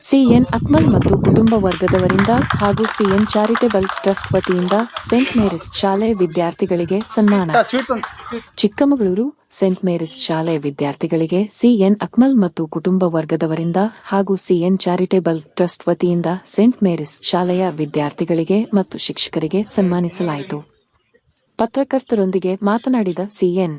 CN Akmal ಮತ್ತು ಕುಟುಂಬ ವರ್ಗದವರಿಂದ ಹಾಗೂ ಸಿಎನ್ ಚಾರಿಟೇಬಲ್ ಟ್ರಸ್ಟ್ ವತಿಯಿಂದ ಸೇಂಟ್ ಮೇರಿಸ್ ಶಾಲೆ ವಿದ್ಯಾರ್ಥಿಗಳಿಗೆ ಸನ್ಮಾನ. ಚಿಕ್ಕಮಗಳೂರು ಸೇಂಟ್ ಮೇರಿಸ್ ಶಾಲೆ ವಿದ್ಯಾರ್ಥಿಗಳಿಗೆ ಸಿಎನ್ ಅಕ್ಮಲ್ ಮತ್ತು ಕುಟುಂಬ ವರ್ಗದವರಿಂದ ಹಾಗೂ ಸಿಎನ್ ಚಾರಿಟೇಬಲ್ ಟ್ರಸ್ಟ್ ವತಿಯಿಂದ ಸೇಂಟ್ ಮೇರಿಸ್ ಶಾಲೆಯ ವಿದ್ಯಾರ್ಥಿಗಳಿಗೆ ಮತ್ತು ಶಿಕ್ಷಕರಿಗೆ ಸನ್ಮಾನಿಸಲಾಯಿತು. ಪತ್ರಕರ್ತರೊಂದಿಗೆ ಮಾತನಾಡಿದ ಸಿಎನ್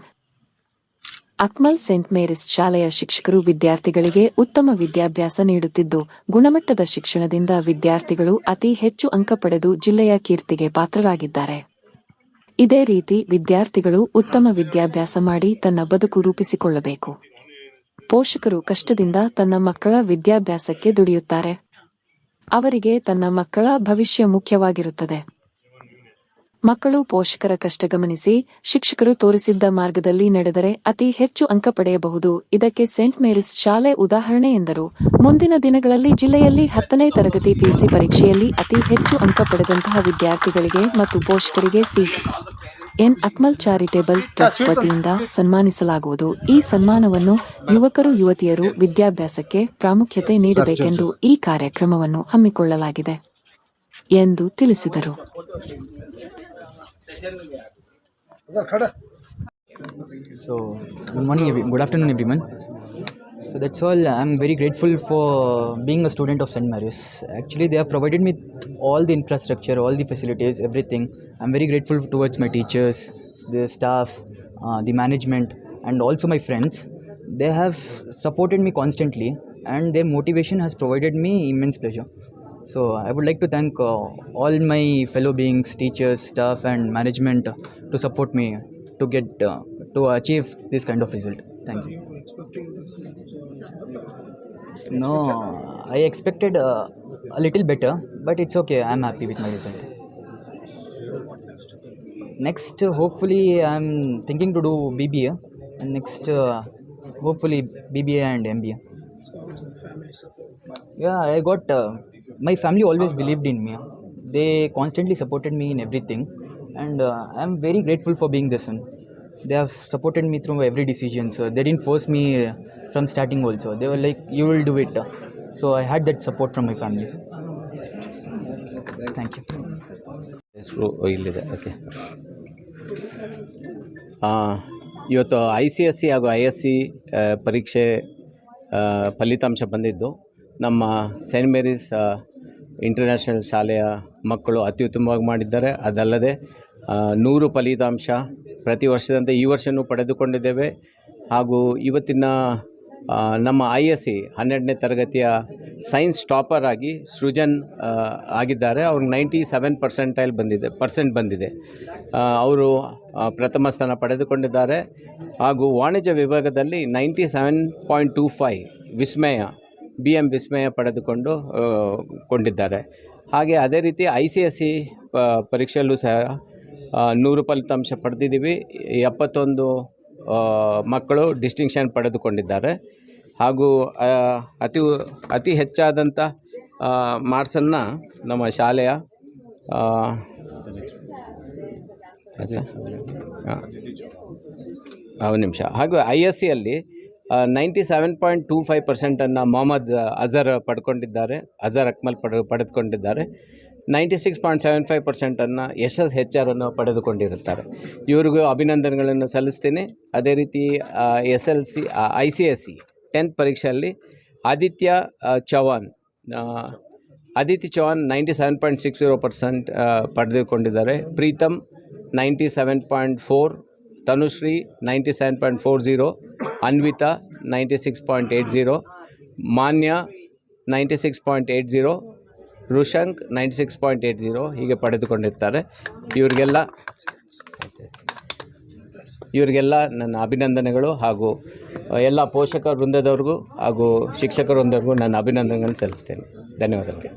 ಅಕ್ಮಲ್, ಸೇಂಟ್ ಮೇರಿಸ್ ಶಾಲೆಯ ಶಿಕ್ಷಕರು ವಿದ್ಯಾರ್ಥಿಗಳಿಗೆ ಉತ್ತಮ ವಿದ್ಯಾಭ್ಯಾಸ ನೀಡುತ್ತಿದ್ದು, ಗುಣಮಟ್ಟದ ಶಿಕ್ಷಣದಿಂದ ವಿದ್ಯಾರ್ಥಿಗಳು ಅತಿ ಹೆಚ್ಚು ಅಂಕ ಪಡೆದು ಜಿಲ್ಲೆಯ ಕೀರ್ತಿಗೆ ಪಾತ್ರರಾಗಿದ್ದಾರೆ. ಇದೇ ರೀತಿ ವಿದ್ಯಾರ್ಥಿಗಳು ಉತ್ತಮ ವಿದ್ಯಾಭ್ಯಾಸ ಮಾಡಿ ತನ್ನ ಬದುಕು ರೂಪಿಸಿಕೊಳ್ಳಬೇಕು. ಪೋಷಕರು ಕಷ್ಟದಿಂದ ತನ್ನ ಮಕ್ಕಳ ವಿದ್ಯಾಭ್ಯಾಸಕ್ಕೆ ದುಡಿಯುತ್ತಾರೆ. ಅವರಿಗೆ ತನ್ನ ಮಕ್ಕಳ ಭವಿಷ್ಯ ಮುಖ್ಯವಾಗಿರುತ್ತದೆ. ಮಕ್ಕಳು ಪೋಷಕರ ಕಷ್ಟ ಗಮನಿಸಿ ಶಿಕ್ಷಕರು ತೋರಿಸಿದ್ದ ಮಾರ್ಗದಲ್ಲಿ ನಡೆದರೆ ಅತಿ ಹೆಚ್ಚು ಅಂಕ ಪಡೆಯಬಹುದು. ಇದಕ್ಕೆ ಸೇಂಟ್ ಮೇರಿಸ್ ಶಾಲೆ ಉದಾಹರಣೆ ಎಂದರು. ಮುಂದಿನ ದಿನಗಳಲ್ಲಿ ಜಿಲ್ಲೆಯಲ್ಲಿ 10ನೇ ತರಗತಿ ಪಿಯುಸಿ ಪರೀಕ್ಷೆಯಲ್ಲಿ ಅತಿ ಹೆಚ್ಚು ಅಂಕ ಪಡೆದಂತಹ ವಿದ್ಯಾರ್ಥಿಗಳಿಗೆ ಮತ್ತು ಪೋಷಕರಿಗೆ ಸಿಎನ್ ಅಕ್ಮಲ್ ಚಾರಿಟೇಬಲ್ ಟ್ರಸ್ಟ್ ವತಿಯಿಂದ ಸನ್ಮಾನಿಸಲಾಗುವುದು. ಈ ಸನ್ಮಾನವನ್ನು ಯುವಕರು ಯುವತಿಯರು ವಿದ್ಯಾಭ್ಯಾಸಕ್ಕೆ ಪ್ರಾಮುಖ್ಯತೆ ನೀಡಬೇಕೆಂದು ಈ ಕಾರ್ಯಕ್ರಮವನ್ನು ಹಮ್ಮಿಕೊಳ್ಳಲಾಗಿದೆ ಎಂದು ತಿಳಿಸಿದರು. So, good afternoon everyone. So that's all. I'm very grateful for being a student of St. Mary's. Actually, they have provided me all the infrastructure, all the facilities, everything. I'm very grateful towards my teachers, the staff, the management, and also my friends. They have supported me constantly, and their motivation has provided me immense pleasure. So I would like to thank all my fellow beings, teachers, staff and management to support me to achieve this kind of result. Thank you. No, I expected a little better, but it's okay. I'm happy with my result. Next, hopefully, I'm thinking to do BBA, and next, hopefully BBA and MBA. Yeah, I got. My family always believed in me. They constantly supported me in everything, and I'm very grateful for being the son. They have supported me through every decision. So they didn't force me from starting also. They were like, you will do it. So I had that support from my family. Thank you. ಇಲ್ಲಿದೆ. Okay, ಇವತ್ತು ICSE ಹಾಗೂ ISC ಪರೀಕ್ಷೆ ಫಲಿತಾಂಶ ಬಂದಿದ್ದು ನಮ್ಮ Saint Mary's international ಶಾಲೆಯ ಮಕ್ಕಳು ಅತ್ಯುತ್ತಮವಾಗಿ ಮಾಡಿದ್ದಾರೆ. ಅದಲ್ಲದೆ 100 ಫಲಿತಾಂಶ ಪ್ರತಿ ವರ್ಷದಂತೆ ಈ ವರ್ಷವೂ ಪಡೆದುಕೊಂಡಿದ್ದೇವೆ. ಹಾಗೂ ಇವತ್ತಿನ ನಮ್ಮ ISC 12ನೇ ತರಗತಿಯ ಸೈನ್ಸ್ ಟಾಪರ್ ಆಗಿ ಸೃಜನ್ ಆಗಿದ್ದಾರೆ. ಅವ್ರಿಗೆ 97% ಬಂದಿದೆ. ಅವರು ಪ್ರಥಮ ಸ್ಥಾನ ಪಡೆದುಕೊಂಡಿದ್ದಾರೆ. ಹಾಗೂ ವಾಣಿಜ್ಯ ವಿಭಾಗದಲ್ಲಿ 97.25 ವಿಸ್ಮಯ BM ವಿಸ್ಮಯ ಕೊಂಡಿದ್ದಾರೆ. ಹಾಗೆ ಅದೇ ರೀತಿ ICSE ಪರೀಕ್ಷೆಯಲ್ಲೂ ಸಹ 100 ಫಲಿತಾಂಶ ಪಡೆದಿದ್ದೀವಿ. 71 ಮಕ್ಕಳು ಡಿಸ್ಟಿಂಕ್ಷನ್ ಪಡೆದುಕೊಂಡಿದ್ದಾರೆ. ಹಾಗೂ ಅತಿ ಹೆಚ್ಚಾದಂಥ ಮಾರ್ಕ್ಸನ್ನು ನಮ್ಮ ಶಾಲೆಯ ಹಾಗೂ ISCಯಲ್ಲಿ 97.25% ಮೊಹಮ್ಮದ್ ಅಜರ್ ಅಕ್ಮಲ್ ಪಡೆದುಕೊಂಡಿದ್ದಾರೆ. 96.75% ಯಶಸ್ HR ಪಡೆದುಕೊಂಡಿರುತ್ತಾರೆ. ಇವರಿಗೂ ಅಭಿನಂದನೆಗಳನ್ನು ಸಲ್ಲಿಸ್ತೀನಿ. ಅದೇ ರೀತಿ ICSE 10th ಪರೀಕ್ಷೆಯಲ್ಲಿ ಆದಿತ್ಯ ಚವಾನ್ 97.60% ಪಡೆದುಕೊಂಡಿದ್ದಾರೆ. ಪ್ರೀತಮ್ 97.4, ತನುಶ್ರೀ 97.40, ಅನ್ವಿತಾ 96.80, ಮಾನ್ಯ 96.80, ರುಶಂಕ್ 96.80 ಹೀಗೆ ಪಡೆದುಕೊಂಡಿರ್ತಾರೆ. ಇವರಿಗೆಲ್ಲ ನನ್ನ ಅಭಿನಂದನೆಗಳು. ಹಾಗೂ ಎಲ್ಲ ಪೋಷಕ ವೃಂದದವ್ರಿಗೂ ಹಾಗೂ ಶಿಕ್ಷಕ ವೃಂದವ್ರಿಗೂ ನನ್ನ ಅಭಿನಂದನೆಗಳನ್ನು ಸಲ್ಲಿಸ್ತೇನೆ. ಧನ್ಯವಾದಗಳು.